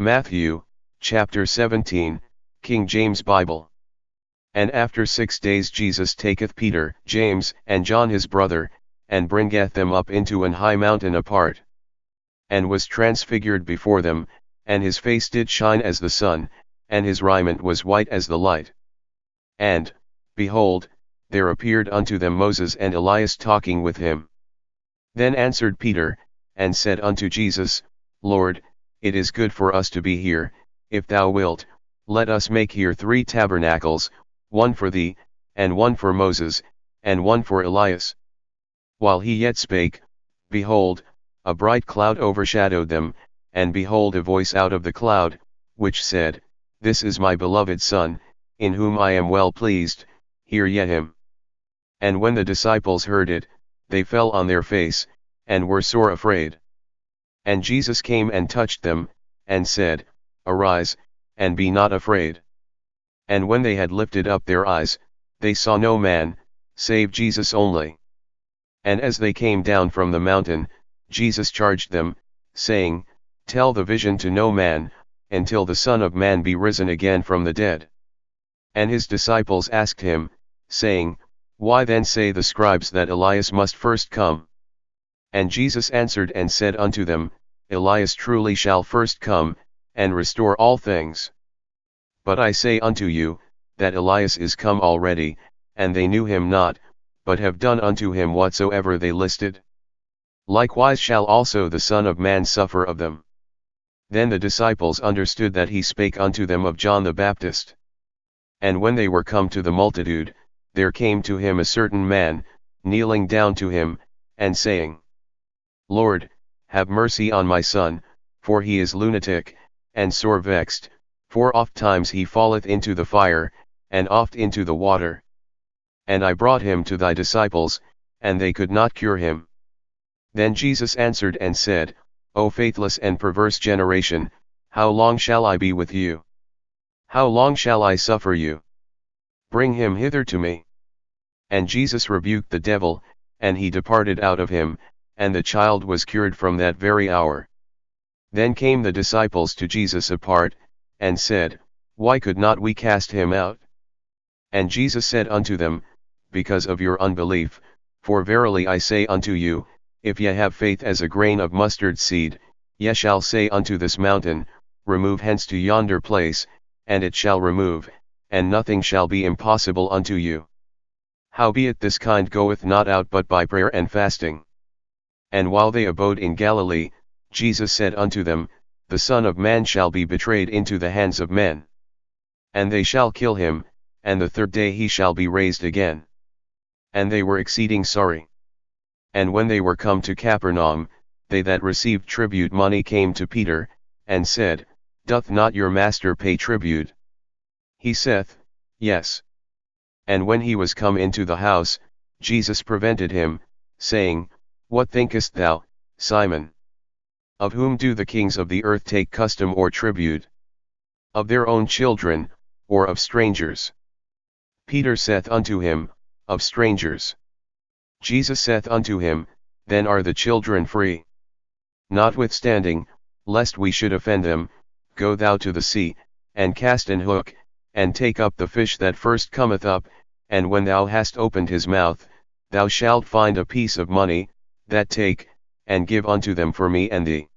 Matthew, chapter 17, King James Bible. And after 6 days Jesus taketh Peter, James, and John his brother, and bringeth them up into an high mountain apart. And was transfigured before them, and his face did shine as the sun, and his raiment was white as the light. And, behold, there appeared unto them Moses and Elias talking with him. Then answered Peter, and said unto Jesus, Lord, it is good for us to be here. If thou wilt, let us make here 3 tabernacles, one for thee, and one for Moses, and one for Elias. While he yet spake, behold, a bright cloud overshadowed them, and behold a voice out of the cloud, which said, This is my beloved Son, in whom I am well pleased, hear ye him. And when the disciples heard it, they fell on their face, and were sore afraid. And Jesus came and touched them, and said, Arise, and be not afraid. And when they had lifted up their eyes, they saw no man, save Jesus only. And as they came down from the mountain, Jesus charged them, saying, Tell the vision to no man, until the Son of Man be risen again from the dead. And his disciples asked him, saying, Why then say the scribes that Elias must first come? And Jesus answered and said unto them, Elias truly shall first come, and restore all things. But I say unto you, that Elias is come already, and they knew him not, but have done unto him whatsoever they listed. Likewise shall also the Son of Man suffer of them. Then the disciples understood that he spake unto them of John the Baptist. And when they were come to the multitude, there came to him a certain man, kneeling down to him, and saying, Lord, have mercy on my son, for he is lunatic, and sore vexed, for oft times he falleth into the fire, and oft into the water. And I brought him to thy disciples, and they could not cure him. Then Jesus answered and said, O faithless and perverse generation, how long shall I be with you? How long shall I suffer you? Bring him hither to me. And Jesus rebuked the devil, and he departed out of him, and the child was cured from that very hour. Then came the disciples to Jesus apart, and said, Why could not we cast him out? And Jesus said unto them, Because of your unbelief, for verily I say unto you, if ye have faith as a grain of mustard seed, ye shall say unto this mountain, Remove hence to yonder place, and it shall remove, and nothing shall be impossible unto you. Howbeit this kind goeth not out but by prayer and fasting. And while they abode in Galilee, Jesus said unto them, The Son of Man shall be betrayed into the hands of men. And they shall kill him, and the 3rd day he shall be raised again. And they were exceeding sorry. And when they were come to Capernaum, they that received tribute money came to Peter, and said, Doth not your master pay tribute? He saith, Yes. And when he was come into the house, Jesus prevented him, saying, What thinkest thou, Simon? Of whom do the kings of the earth take custom or tribute? Of their own children, or of strangers? Peter saith unto him, Of strangers. Jesus saith unto him, Then are the children free. Notwithstanding, lest we should offend them, go thou to the sea, and cast an hook, and take up the fish that first cometh up, and when thou hast opened his mouth, thou shalt find a piece of money, that take, and give unto them for me and thee.